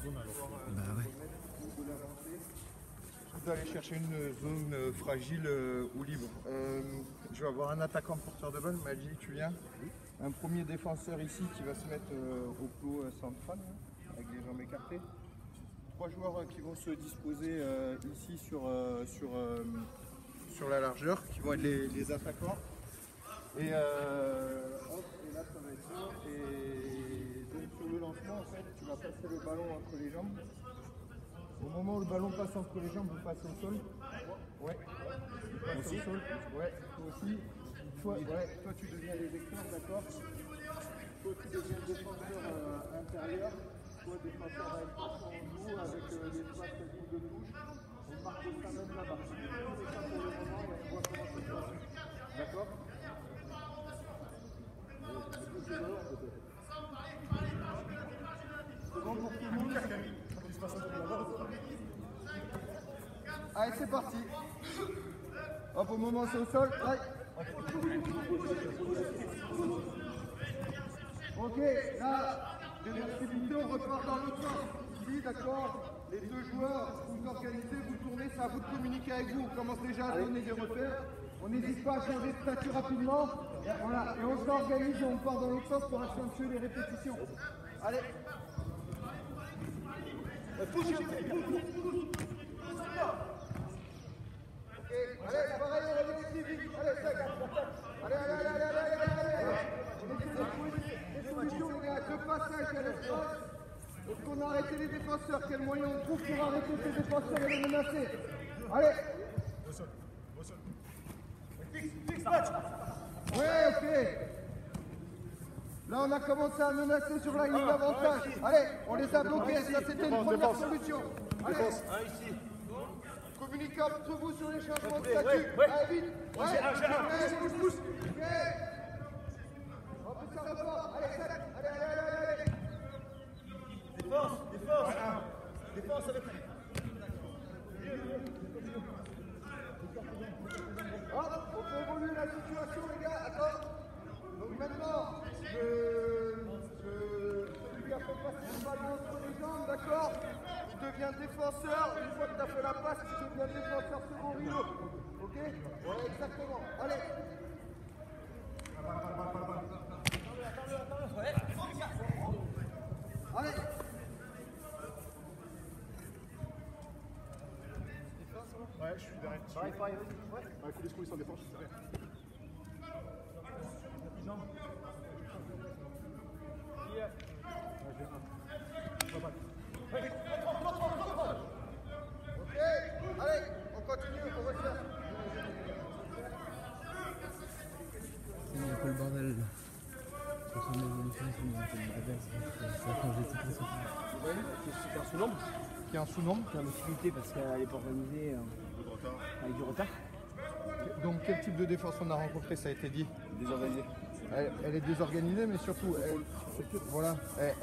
zone alors. Bah ouais. Je dois aller chercher une zone fragile ou libre. Je vais avoir un attaquant porteur de balle, Madji, tu viens. Un premier défenseur ici qui va se mettre au plot central, avec les jambes écartées. 3 joueurs qui vont se disposer ici sur la largeur, qui vont être les attaquants. Et là ça va être ça. Et donc sur le lancement, en fait, tu vas passer le ballon entre les jambes. Au moment où le ballon passe entre les jambes, vous passez au sol. Ouais. Tu passes au sol. Ouais, toi aussi. Toi tu deviens les vecteurs, d'accord. Toi tu deviens défenseur intérieur. Toi défenseur à espace en joue avec l'espace de touche. On marque ça même là-bas. On fait ça pour le moment et on voit comment ça se passe. D'accord. C'est bon pour tout le monde? Allez, c'est parti. Hop, au moment c'est au sol. Aïe. Ok, là, de on repart dans l'autre sens. Ici, d'accord. Les 2 joueurs, vous organisez, vous tournez, c'est à vous de communiquer avec vous. On commence déjà à donner des repères. On n'hésite pas à changer de statut rapidement. Voilà, et on s'organise et on part dans l'autre sens pour accentuer les répétitions. Allez. Pousse. Ok, allez, pareil, on va vite, vite. Allez, sec. Allez. Les solutions, il y a 2 passages à l'espace. Est-ce qu'on a arrêté les défenseurs? Quel moyen on trouve pour arrêter ces défenseurs et les menacer? Allez. Au sol. Fixe, match. Ouais, ok. Là, on a commencé à menacer sur la ligne d'avantage. Allez, on les a bloqués. Ça, c'était une première solution. Allez. Ici. Communiquez entre vous sur les changements de statut. Allez, vite. Ouais, pousse. Ok. On peut faire le fort. Allez, allez. Défense avec lui. Hop, on fait évoluer la situation, les gars. Attends. Donc maintenant, celui qui a fait passer le ballon entre les jambes, d'accord, il devient défenseur. Une fois que tu as fait la passe, tu deviens défenseur second rideau. Ok? Ouais, exactement. Allez. Allez. Ouais, je suis derrière. Pareil. Ouais, il faut les trouver sans défense, je sais rien. Ok, allez, on continue, on va faire. Il y a un peu le bordel là. Sur son évolution, ça a changé toute la suite. Oui, qui est un sous-nombre. Qui est un sous-nombre. Qui a une difficulté parce qu'elle n'est pas organisée avec du retard. Donc quel type de défense on a rencontré, ça a été dit? Désorganisée. Elle est désorganisée, mais surtout,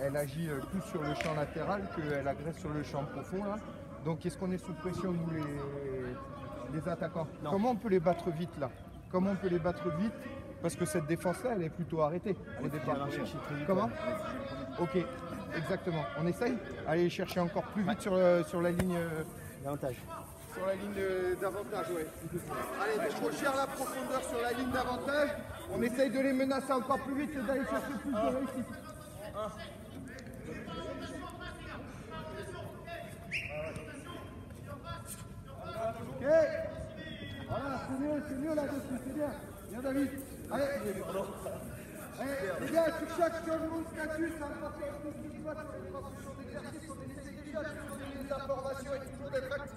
elle agit plus sur le champ latéral qu'elle agresse sur le champ profond. Là. Donc est-ce qu'on est sous pression, nous, les attaquants? Non. Comment on peut les battre vite, là? Comment on peut les battre vite? Parce que cette défense-là, elle est plutôt arrêtée au départ. Comment? Ok, exactement. On essaye? Allez chercher encore plus vite sur la ligne... L'avantage. Sur la ligne d'avantage, ouais. Allez, décrocher à la profondeur sur la ligne d'avantage. On essaye de les menacer encore plus vite et d'aller chercher plus de réussite. Ok. Voilà, c'est mieux là-dessus, c'est bien. Bien, David. Allez. Allez, les gars, sur chaque changement de statut, c'est important que ce qui se passe sur les transmissions d'exercice, on essaie déjà de donner des informations et toujours d'être actifs.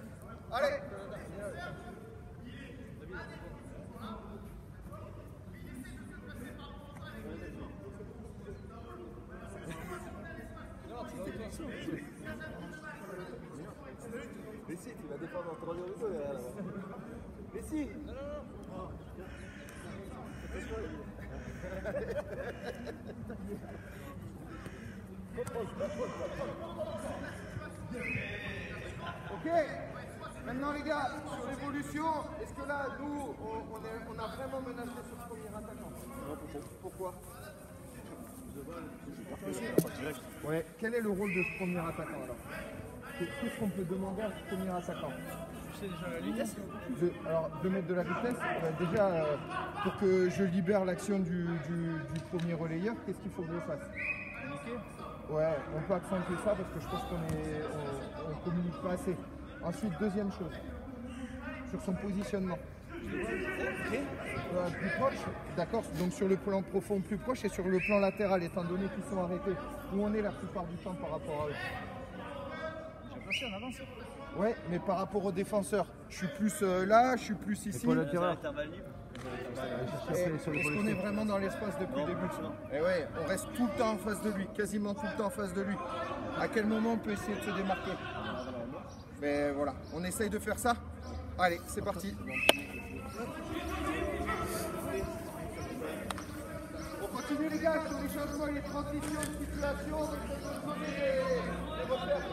Allez. Mais si, tu vas défendre en 3 rideau derrière là-bas. Mais si. Non. Ok. Maintenant les gars, sur l'évolution, est-ce que là, nous, on a vraiment menacé sur ce premier attaquant? Non, Pourquoi? Ouais, quel est le rôle de ce premier attaquant alors? Qu'est-ce qu'on peut demander à ce premier attaquant? C'est déjà la vitesse. Alors, de mettre de la vitesse, déjà, pour que je libère l'action du premier relayeur, qu'est-ce qu'il faut que je fasse? Ouais, on peut accentuer ça parce que je pense qu'on communique pas assez. Ensuite, deuxième chose, sur son positionnement. Plus proche, d'accord, donc sur le plan profond plus proche et sur le plan latéral, étant donné qu'ils sont arrêtés, où on est la plupart du temps par rapport à eux. J'ai passé en avance. Ouais, mais par rapport aux défenseurs, je suis plus là, je suis plus ici. Est-ce qu'on est vraiment dans l'espace depuis le début? Et ouais, on reste tout le temps en face de lui, quasiment tout le temps en face de lui. À quel moment on peut essayer de se démarquer? Mais voilà, on essaye de faire ça. Allez, c'est parti. On continue les gars sur les changements et les transitions de situation. On peut donner les repères.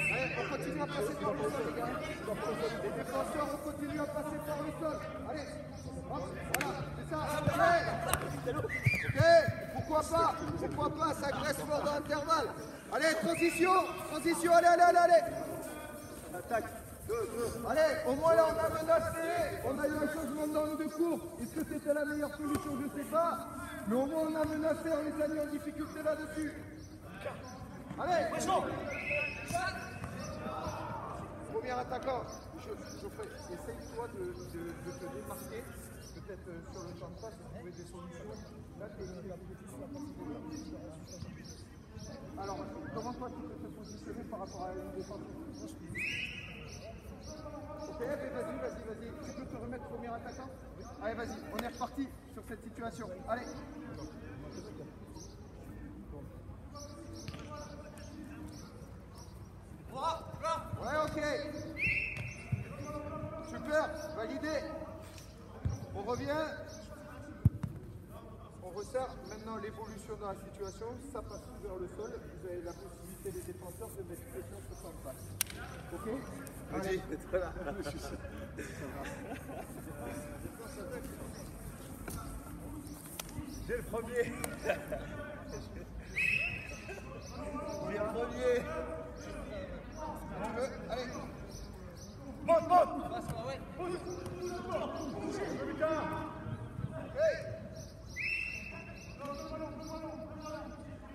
Allez, on continue à passer par le sol, les gars. Les défenseurs, on continue à passer par le sol. Allez, hop, voilà, c'est ça. Ok, pourquoi pas, ça graisse fort dans l'intervalle. Allez, transition, allez. Attaque. Allez, au moins là on a menacé, on a eu un changement d'angle de cours. Est-ce que c'était la meilleure solution? Je ne sais pas. Mais au moins on a menacé, on les a mis en difficulté là-dessus. Allez, premier attaquant, Geoffrey, essaye-toi de te démarquer, peut-être sur le champ de passe, pour trouver des solutions. Là, tu es la position. Alors, comment toi tu peux te positionner par rapport à une défense? Ok, vas-y. Tu peux te remettre premier attaquant? Allez, vas-y, on est reparti sur cette situation. Allez. Ouais, ok. Super, validé. On revient. On resserre maintenant l'évolution dans la situation. Ça passe vers le sol. Vous avez la possibilité des défenseurs de mettre pression sur son passe. Ok? Allez, t'es là. J'ai le premier. Allez. Monte.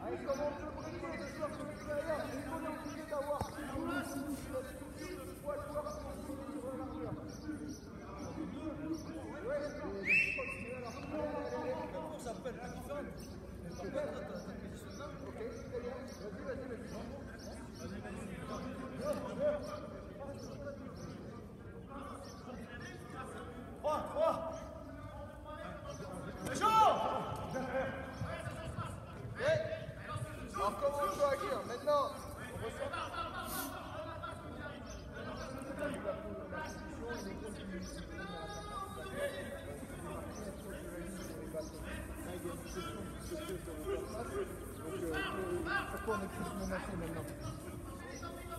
Allez, comment on peut briser les joueurs sur l'extérieur? On est obligé d'avoir Alors comment on peut agir maintenant? On ressort. Pourquoi on est plus menacé maintenant?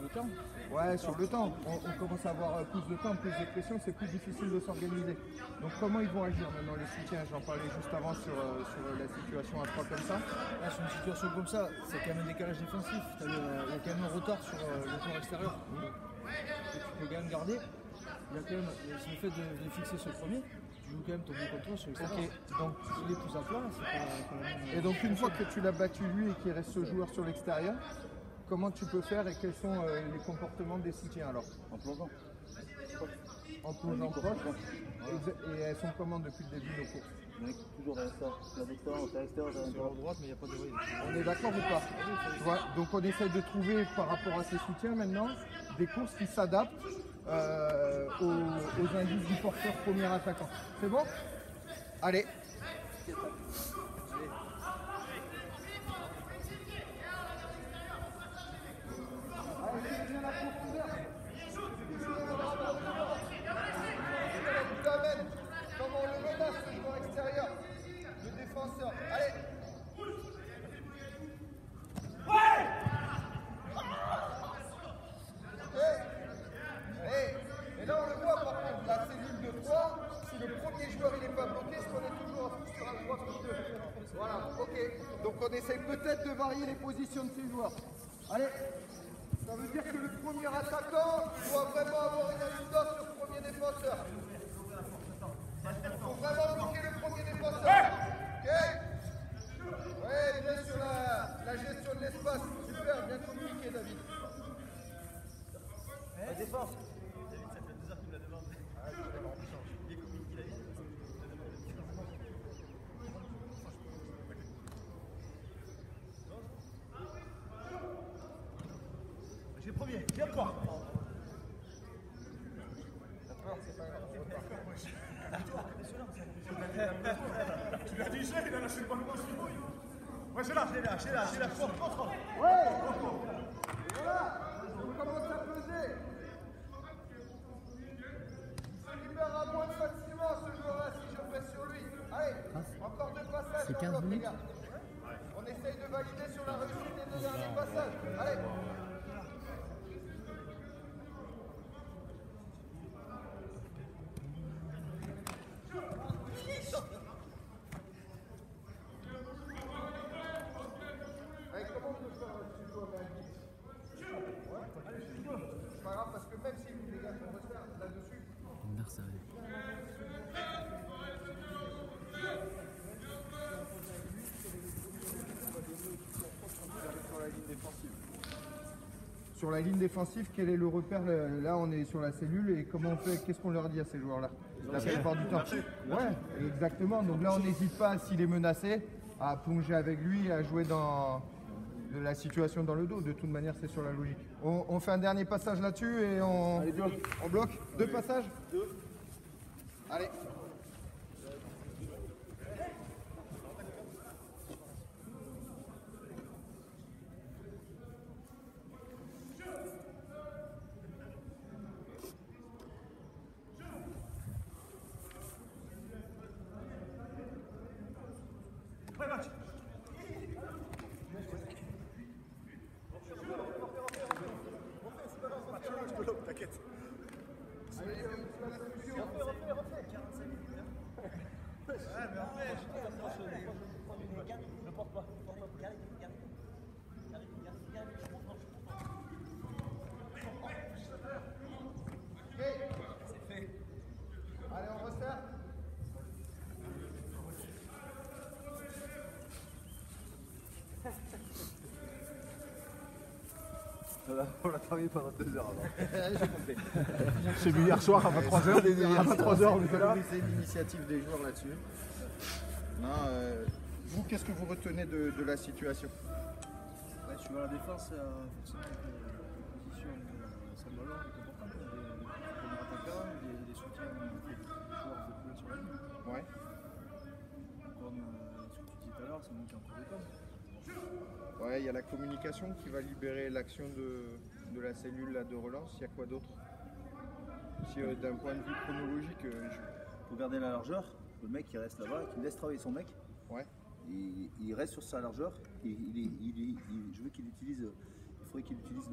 Le temps. Ouais, sur le temps. On commence à avoir plus de temps, plus de pression, c'est plus difficile de s'organiser. Donc comment ils vont agir maintenant les soutiens? J'en parlais juste avant sur la situation à 3 comme ça. Là, sur une situation comme ça, c'est quand même un décalage défensif. Il y a quand même un retard sur le joueur extérieur. Que tu peux quand même garder. Il y a quand même le fait de fixer sur le premier. Tu joues quand même ton bon contrôle sur l'extérieur. Ok, donc il est plus à plat, c'est pas même... Et donc une fois que tu l'as battu lui et qu'il reste ce joueur sur l'extérieur, comment tu peux faire et quels sont les comportements des soutiens alors? En plongeant. En plongeant proche. Et elles sont comment depuis le début de course? Mec, toujours derrière ça. La distance, à l'extérieur, à Sur la droite, mais il n'y a pas de rythme. On est d'accord ou pas? Tu vois, donc on essaye de trouver par rapport à ces soutiens maintenant des courses qui s'adaptent aux indices du porteur premier attaquant. C'est bon? Allez. Comment on le menace, le joueur extérieur, le défenseur. Allez. Ouais. Ok. Voilà, ok. Donc on essaye peut-être de varier les positions de ces joueurs. Allez, ça veut dire que le premier attaquant doit vraiment avoir une incidence sur le premier défenseur. Il faut vraiment bloquer le premier défenseur. Ok. Ouais, il est sur la gestion de l'espace. Super, bien communiqué David. La défense. J'ai le premier, viens le croire. Tu l'as dit, il a lâché le ballon dans ce niveau. Ouais, c'est là. J'ai la force contre. Ouais. Et voilà, on commence à peser. Il libérera moins facilement ce joueur-là si je pèse sur lui. Allez, encore deux passages. c'est 15 bloc, les minutes. gars. On essaye de valider sur la réussite des deux derniers passages. Allez. Allez, comment on peut faire si tu dois faire un glitch? C'est pas grave parce que même si les gars vont se faire là-dessus. Sur la ligne défensive. Sur la ligne défensive, quel est le repère? Là, on est sur la cellule et comment on fait? Qu'est-ce qu'on leur dit à ces joueurs-là? La plupart du temps. Ouais, exactement. Donc là, on n'hésite pas, s'il est menacé, à plonger avec lui, à jouer dans de la situation dans le dos. De toute manière, c'est sur la logique. On fait un dernier passage là-dessus et on bloque. Deux passages? Deux. Allez. T'inquiète. Allez, on resserre. On l'a travaillé pendant 2 heures avant. J'ai compris. J'ai vu hier soir à 23h. À 23h, on était là. C'est l'initiative des joueurs là-dessus. Non, vous, qu'est-ce que vous retenez de la situation? Ouais, je suis dans la défense, forcément, les positions sans ballon est importante. Des premiers attaquants, des soutiens des joueurs de couler sur la ligne. Ouais. Comme ce que tu disais tout à l'heure, c'est nous qui en prenons des pommes. Ouais, il y a la communication qui va libérer l'action de la cellule là, de relance. Il y a quoi d'autre? Si d'un point de vue chronologique, Pour garder la largeur, le mec il reste là-bas, il laisse travailler son mec. ouais. Il reste sur sa largeur. Je veux qu'il utilise. Il faudrait qu'il utilise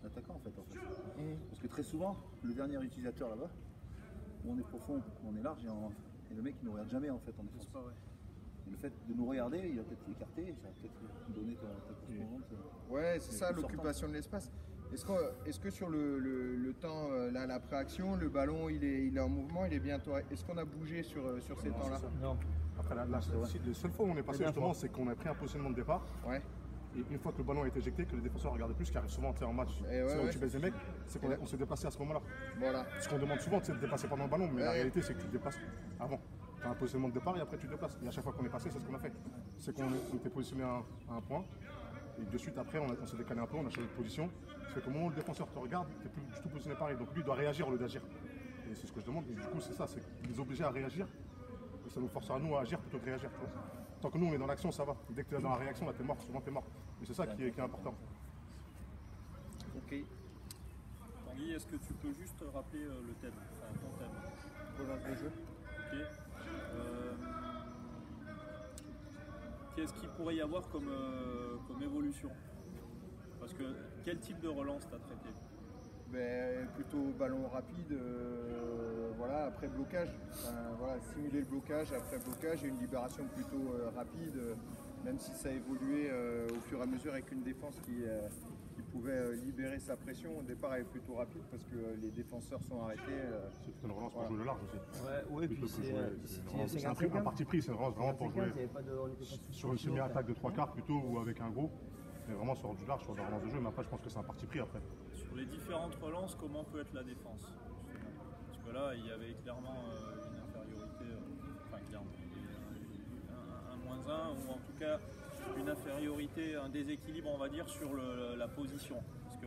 l'attaquant en fait. Parce que très souvent, le dernier utilisateur là-bas, où on est profond, on est large et le mec il ne regarde jamais en fait en défense. C'est pas vrai. Et le fait de nous regarder, il va peut-être écarter, ça va peut-être nous donner ta correspondance. Ouais, c'est ça, plus l'occupation de l'espace. Est-ce que sur le temps, là, la préaction, le ballon il est en mouvement, il est bien. Est-ce qu'on a bougé sur ces temps-là? Non. Après, la seule fois où on est passé justement, c'est qu'on a pris un positionnement de départ. Ouais. Et une fois que le ballon a été éjecté, que le défenseur regardait plus, ce qui arrive souvent en match, Et ouais, c'est où ouais. tu baisses des mecs, c'est qu'on s'est déplacé à ce moment-là. Voilà. Ce qu'on demande souvent, c'est de dépasser pendant le ballon, mais la Ouais. réalité, c'est que tu te déplaces avant. Tu as un positionnement de départ et après tu te déplaces. Et à chaque fois qu'on est passé, c'est ce qu'on a fait. C'est qu'on était positionné à un point, et de suite après, on s'est décalé un peu, on a changé de position. C'est qu'au moment où le défenseur te regarde, tu n'es plus du tout positionné pareil. Donc lui, il doit réagir au lieu d'agir. Et c'est ce que je demande. Et du coup, c'est ça, c'est les obliger à réagir. Et ça nous forcera nous à agir plutôt que réagir. Tu vois. Tant que nous, on est dans l'action, ça va. Dès que tu es dans la réaction, là, tu es mort. Souvent, tu es mort. Et c'est ça qui est important. Ok. Tanguy, est-ce que tu peux juste rappeler le thème, enfin ton thème? Relance de jeu. Ok. Qu'est-ce qu'il pourrait y avoir comme évolution? Parce que quel type de relance tu as traité? Ben, plutôt ballon rapide, voilà, après blocage, voilà, simuler le blocage, après blocage et une libération plutôt rapide, même si ça a évolué au fur et à mesure avec une défense qui pouvait libérer sa pression. Au départ, elle est plutôt rapide parce que les défenseurs sont arrêtés. C'est plutôt une relance pour jouer le large aussi. Ouais, Plutôt puis que jouer- c'est un parti pris, c'est une relance vraiment pour jouer il y avait pas de, on était pas sur une semi-attaque de 3 quarts plutôt ou avec un gros. Mais vraiment sur du large, sur la relance de jeu. Mais après, je pense que c'est un parti pris après. Sur les différentes relances, comment peut être la défense justement? Parce que là, il y avait clairement une infériorité, enfin clairement, un -1 ou en tout cas une infériorité, un déséquilibre, on va dire, sur la position. Parce que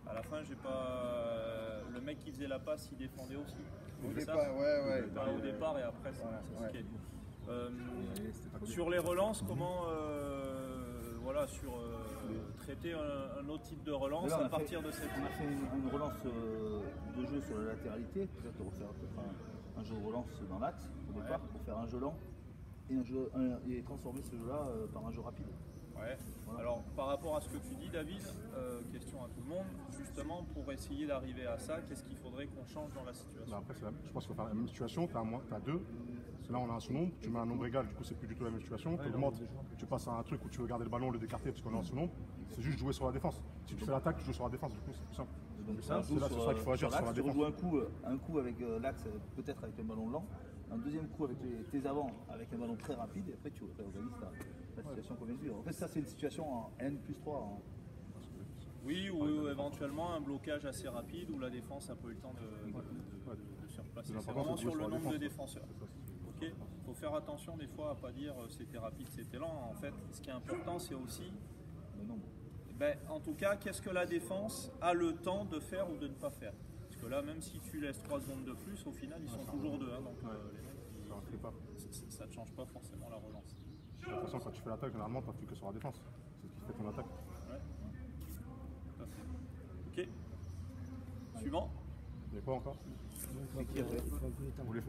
à la fin, j'ai pas le mec qui faisait la passe, il défendait aussi. Au C'est ça départ, ouais. Pas au départ et après, Voilà, c'est ouais. ok. Sur les relances, comment voilà, sur traiter un autre type de relance Là, on à a partir fait- de cette On a fait une relance de jeu sur la latéralité, peut-être refaire un jeu de relance dans l'axe au départ pour faire un jeu lent et transformer ce jeu-là par un jeu rapide. Ouais. Voilà. Alors, par rapport à ce que tu dis, David, question à tout le monde, justement, pour essayer d'arriver à ça, qu'est-ce qu'il faudrait qu'on change dans la situation? Après, je pense qu'il faut faire la même situation. Tu as deux. Là, on a un sous-nombre. Tu mets un nombre égal, du coup, c'est plus du tout la même situation. Tu augmentes, tu passes à un truc où tu veux garder le ballon, le décarter parce qu'on est en sous-nombre. C'est juste jouer sur la défense. Si tu fais l'attaque, tu joues sur la défense, du coup, c'est plus simple. Donc Ça, c'est là, c'est ça qu'il faut agir sur la l'axe, tu défense. rejoues un coup avec l'axe, peut-être avec un ballon lent, un deuxième coup avec tes avants avec un ballon très rapide, et après tu réorganises la situation qu'on vient de vivre. En fait, ça, c'est une situation en N+3. Oui, ou éventuellement un blocage assez rapide où la défense a pas eu le temps de se replacer. C'est L'important, vraiment c'est sur de jouer le sur la nombre de défense. défenseurs. Ok. Il faut faire attention des fois à pas dire c'était rapide, c'était lent. En fait, ce qui est important, c'est aussi, Le nombre. en tout cas, qu'est-ce que la défense a le temps de faire ou de ne pas faire. Parce que là, même si tu laisses 3 secondes de plus, au final, ils sont toujours deux. Hein, donc les mecs, Ça ne fait pas. ça ne change pas forcément la relance. De toute façon, quand tu fais l'attaque, généralement, tu n'appuies que sur la défense. C'est ce qui fait ton attaque. Ouais. Tout à fait. Ok. Suivant. Il y a quoi encore Donc, Vous voulez